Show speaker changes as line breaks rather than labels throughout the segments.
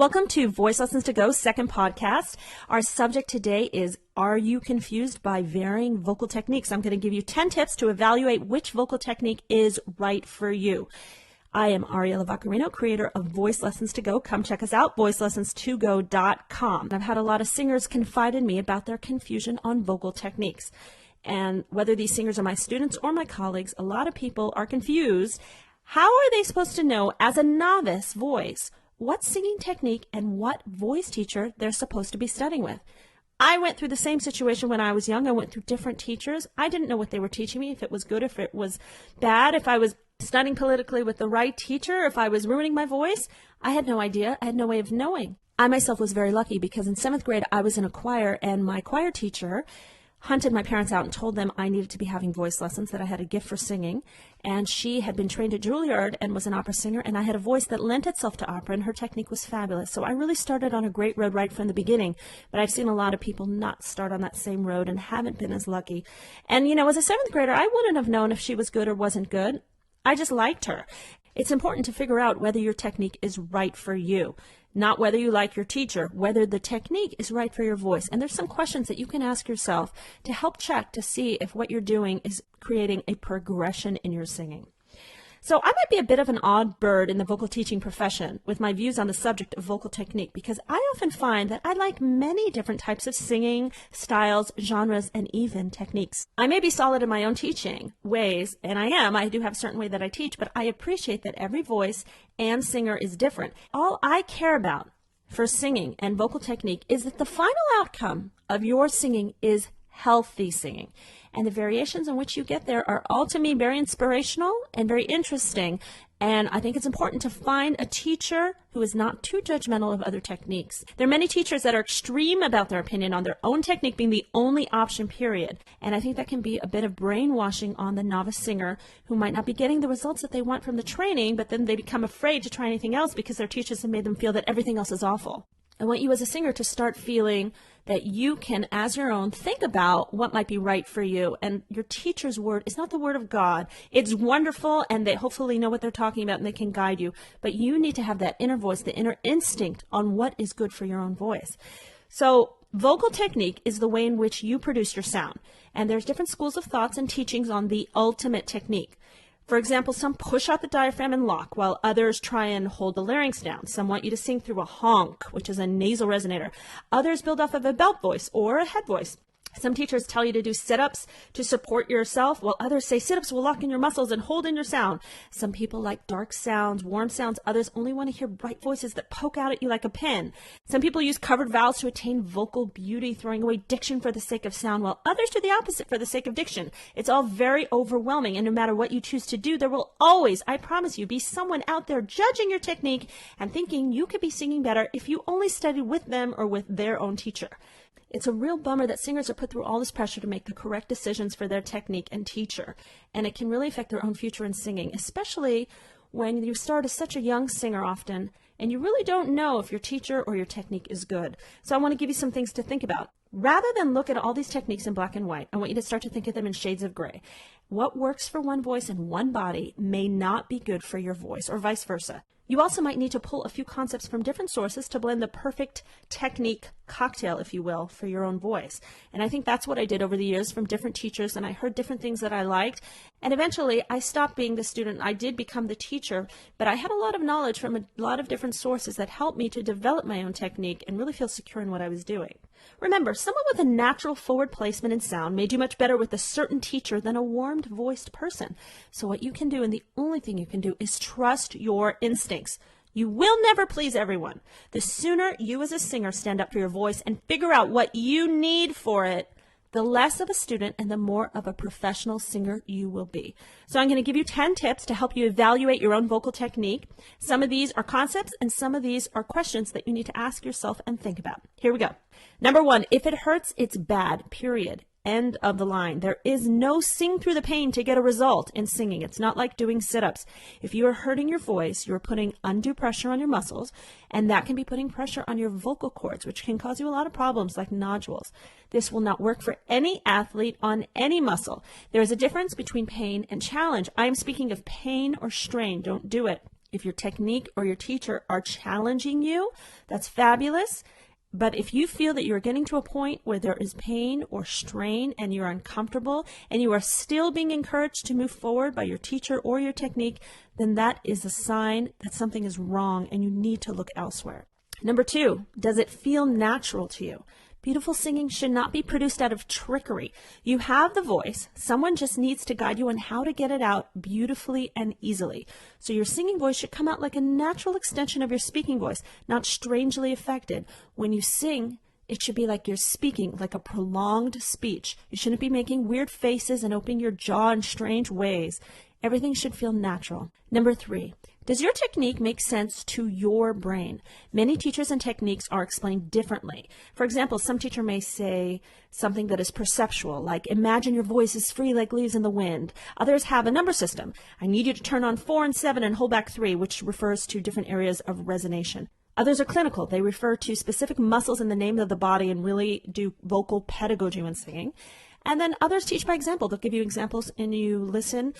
Welcome to Voice Lessons to Go, second podcast. Our subject today is, are you confused by varying vocal techniques? I'm going to give you 10 tips to evaluate which vocal technique is right for you. I am Ariella Vaccarino, creator of Voice Lessons to Go. Come check us out, VoiceLessonsToGo.com. I've had a lot of singers confide in me about their confusion on vocal techniques. And whether these singers are my students or my colleagues, a lot of people are confused. How are they supposed to know, as a novice voice, what singing technique and what voice teacher they're supposed to be studying with? I went through the same situation when I was young. I went through different teachers. I didn't know what they were teaching me, if it was good, if it was bad, if I was studying politically with the right teacher, if I was ruining my voice. I had no idea. I had no way of knowing. I myself was very lucky because in 7th grade, I was in a choir, and my choir teacher hunted my parents out and told them I needed to be having voice lessons, that I had a gift for singing. And she had been trained at Juilliard and was an opera singer, and I had a voice that lent itself to opera, and her technique was fabulous. So I really started on a great road right from the beginning. But I've seen a lot of people not start on that same road and haven't been as lucky. And, you know, as a 7th grader, I wouldn't have known if she was good or wasn't good. I just liked her. It's important to figure out whether your technique is right for you. Not whether you like your teacher, whether the technique is right for your voice. And there's some questions that you can ask yourself to help check to see if what you're doing is creating a progression in your singing. So I might be a bit of an odd bird in the vocal teaching profession with my views on the subject of vocal technique, because I often find that I like many different types of singing, styles, genres, and even techniques. I may be solid in my own teaching ways, and I do have a certain way that I teach, but I appreciate that every voice and singer is different. All I care about for singing and vocal technique is that the final outcome of your singing is healthy singing. And the variations in which you get there are all, to me, very inspirational and very interesting. And I think it's important to find a teacher who is not too judgmental of other techniques. There are many teachers that are extreme about their opinion on their own technique being the only option, period. And I think that can be a bit of brainwashing on the novice singer who might not be getting the results that they want from the training, but then they become afraid to try anything else because their teachers have made them feel that everything else is awful. I want you as a singer to start feeling that you can, as your own, think about what might be right for you. And your teacher's word is not the word of God. It's wonderful, and they hopefully know what they're talking about and they can guide you. But you need to have that inner voice, the inner instinct on what is good for your own voice. So vocal technique is the way in which you produce your sound. And there's different schools of thoughts and teachings on the ultimate technique. For example, some push out the diaphragm and lock, while others try and hold the larynx down. Some want you to sing through a honk, which is a nasal resonator. Others build off of a belt voice or a head voice. Some teachers tell you to do sit-ups to support yourself, while others say sit-ups will lock in your muscles and hold in your sound. Some people like dark sounds, warm sounds. Others only want to hear bright voices that poke out at you like a pin. Some people use covered vowels to attain vocal beauty, throwing away diction for the sake of sound, while others do the opposite for the sake of diction. It's all very overwhelming, and no matter what you choose to do, there will always, I promise you, be someone out there judging your technique and thinking you could be singing better if you only studied with them or with their own teacher. It's a real bummer that singers are put through all this pressure to make the correct decisions for their technique and teacher, and it can really affect their own future in singing, especially when you start as such a young singer often, and you really don't know if your teacher or your technique is good. So I want to give you some things to think about. Rather than look at all these techniques in black and white, I want you to start to think of them in shades of gray. What works for one voice and one body may not be good for your voice, or vice versa. You also might need to pull a few concepts from different sources to blend the perfect technique cocktail, if you will, for your own voice. And I think that's what I did over the years from different teachers, and I heard different things that I liked. And eventually I stopped being the student. I did become the teacher, but I had a lot of knowledge from a lot of different sources that helped me to develop my own technique and really feel secure in what I was doing. Remember, someone with a natural forward placement and sound may do much better with a certain teacher than a warmed voiced person. So what you can do, and the only thing you can do, is trust your instincts. You will never please everyone. The sooner you as a singer stand up for your voice and figure out what you need for it, the less of a student and the more of a professional singer you will be. So I'm going to give you 10 tips to help you evaluate your own vocal technique. Some of these are concepts and some of these are questions that you need to ask yourself and think about. Here we go. Number 1, if it hurts, it's bad, period. End of the line. There is no sing through the pain to get a result in singing. It's not like doing sit-ups. If you are hurting your voice, you are putting undue pressure on your muscles, and that can be putting pressure on your vocal cords, which can cause you a lot of problems like nodules. This will not work for any athlete on any muscle. There is a difference between pain and challenge. I am speaking of pain or strain. Don't do it. If your technique or your teacher are challenging you, that's fabulous. But if you feel that you're getting to a point where there is pain or strain and you're uncomfortable and you are still being encouraged to move forward by your teacher or your technique, then that is a sign that something is wrong and you need to look elsewhere. Number 2, does it feel natural to you? Beautiful singing should not be produced out of trickery. You have the voice. Someone just needs to guide you on how to get it out beautifully and easily. So your singing voice should come out like a natural extension of your speaking voice, not strangely affected. When you sing, it should be like you're speaking, like a prolonged speech. You shouldn't be making weird faces and opening your jaw in strange ways. Everything should feel natural. Number 3, does your technique make sense to your brain? Many teachers and techniques are explained differently. For example, some teacher may say something that is perceptual, like imagine your voice is free like leaves in the wind. Others have a number system. I need you to turn on 4 and 7 and hold back 3, which refers to different areas of resonation. Others are clinical. They refer to specific muscles in the name of the body and really do vocal pedagogy when singing. And then others teach by example. They'll give you examples and you listen.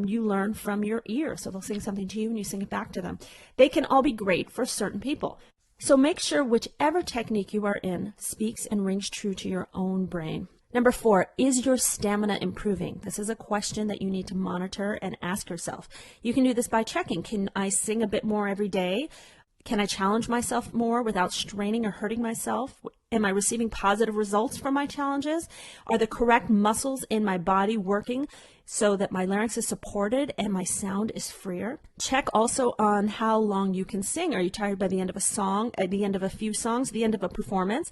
You learn from your ear. So they'll sing something to you and you sing it back to them. They can all be great for certain people. So make sure whichever technique you are in speaks and rings true to your own brain. Number 4, is your stamina improving? This is a question that you need to monitor and ask yourself. You can do this by checking. Can I sing a bit more every day? Can I challenge myself more without straining or hurting myself? Am I receiving positive results from my challenges? Are the correct muscles in my body working so that my larynx is supported and my sound is freer? Check also on how long you can sing. Are you tired by the end of a song, at the end of a few songs, the end of a performance?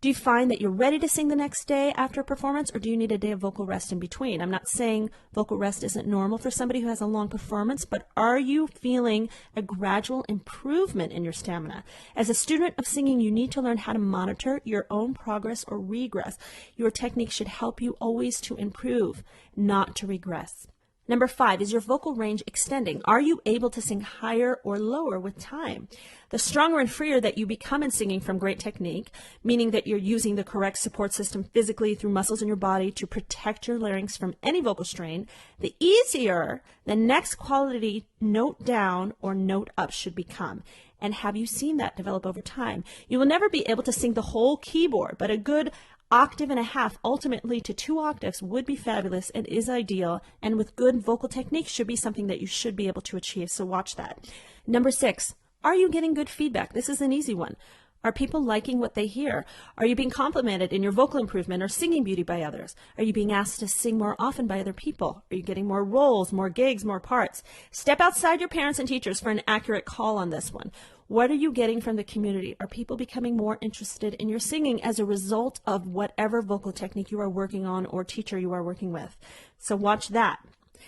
Do you find that you're ready to sing the next day after a performance, or do you need a day of vocal rest in between? I'm not saying vocal rest isn't normal for somebody who has a long performance, but are you feeling a gradual improvement in your stamina? As a student of singing, you need to learn how to monitor your own progress or regress. Your technique should help you always to improve, not to regress. Number 5, is your vocal range extending? Are you able to sing higher or lower with time? The stronger and freer that you become in singing from great technique, meaning that you're using the correct support system physically through muscles in your body to protect your larynx from any vocal strain, the easier the next quality note down or note up should become. And have you seen that develop over time? You will never be able to sing the whole keyboard, but a good octave and a half, ultimately to 2 octaves, would be fabulous and is ideal, and with good vocal technique should be something that you should be able to achieve, so watch that. Number 6, are you getting good feedback? This is an easy one. Are people liking what they hear? Are you being complimented in your vocal improvement or singing beauty by others? Are you being asked to sing more often by other people? Are you getting more roles, more gigs, more parts? Step outside your parents and teachers for an accurate call on this one. What are you getting from the community? Are people becoming more interested in your singing as a result of whatever vocal technique you are working on or teacher you are working with? So watch that.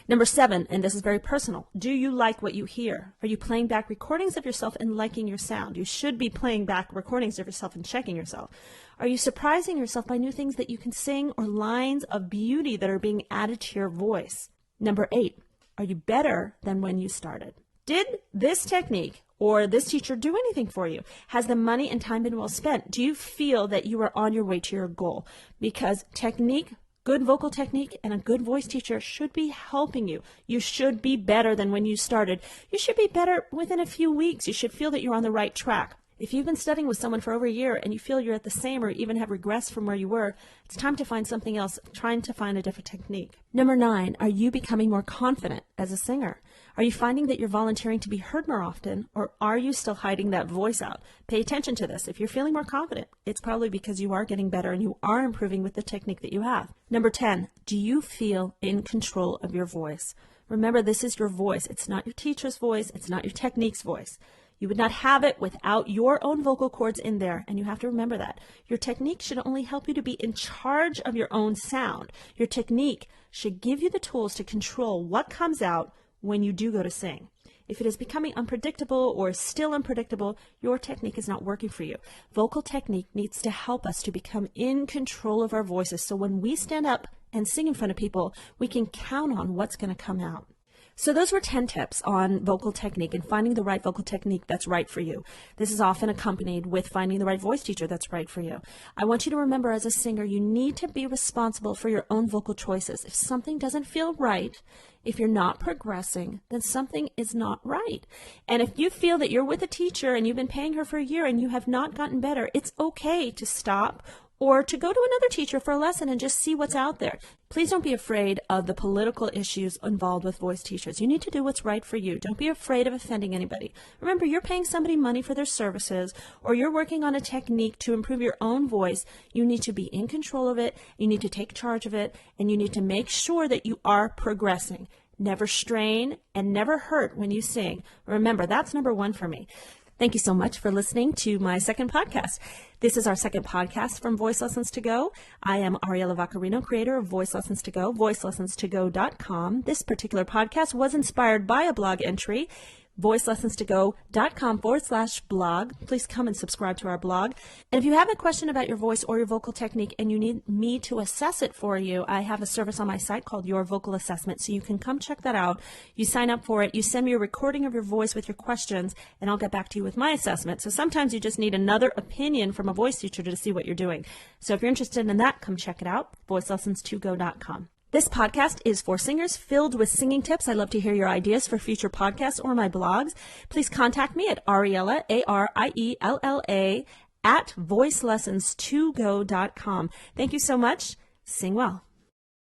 Number 7, and this is very personal. Do you like what you hear? Are you playing back recordings of yourself and liking your sound? You should be playing back recordings of yourself and checking yourself. Are you surprising yourself by new things that you can sing or lines of beauty that are being added to your voice? Number 8, are you better than when you started? Did this technique or this teacher do anything for you? Has the money and time been well spent? Do you feel that you are on your way to your goal? Because technique, good vocal technique, and a good voice teacher should be helping you. You should be better than when you started. You should be better within a few weeks. You should feel that you're on the right track. If you've been studying with someone for over a year and you feel you're at the same or even have regressed from where you were, it's time to find something else, trying to find a different technique. Number 9, are you becoming more confident as a singer? Are you finding that you're volunteering to be heard more often, or are you still hiding that voice out? Pay attention to this. If you're feeling more confident, it's probably because you are getting better and you are improving with the technique that you have. Number 10, do you feel in control of your voice? Remember, this is your voice. It's not your teacher's voice. It's not your technique's voice. You would not have it without your own vocal cords in there, and you have to remember that. Your technique should only help you to be in charge of your own sound. Your technique should give you the tools to control what comes out when you do go to sing. If it is becoming unpredictable or still unpredictable, your technique is not working for you. Vocal technique needs to help us to become in control of our voices, so when we stand up and sing in front of people, we can count on what's going to come out. So those were 10 tips on vocal technique and finding the right vocal technique that's right for you. This is often accompanied with finding the right voice teacher that's right for you. I want you to remember, as a singer, you need to be responsible for your own vocal choices. If something doesn't feel right, if you're not progressing, then something is not right. And if you feel that you're with a teacher and you've been paying her for a year and you have not gotten better, it's okay to stop or to go to another teacher for a lesson and just see what's out there. Please don't be afraid of the political issues involved with voice teachers. You need to do what's right for you. Don't be afraid of offending anybody. Remember, you're paying somebody money for their services, or you're working on a technique to improve your own voice. You need to be in control of it. You need to take charge of it, and you need to make sure that you are progressing. Never strain and never hurt when you sing. Remember, that's number one for me. Thank you so much for listening to my second podcast. This is our second podcast from Voice Lessons to Go. I am Ariella Vaccarino, creator of Voice Lessons to Go, VoiceLessonsToGo.com. This particular podcast was inspired by a blog entry, VoiceLessonsToGo.com/blog. Please come and subscribe to our blog. And if you have a question about your voice or your vocal technique and you need me to assess it for you, I have a service on my site called Your Vocal Assessment. So you can come check that out. You sign up for it. You send me a recording of your voice with your questions, and I'll get back to you with my assessment. So sometimes you just need another opinion from a voice teacher to see what you're doing. So if you're interested in that, come check it out, VoiceLessonsToGo.com. This podcast is for singers, filled with singing tips. I love to hear your ideas for future podcasts or my blogs. Please contact me at Ariella, ARIELLA, @VoiceLessonsToGo.com. Thank you so much. Sing well.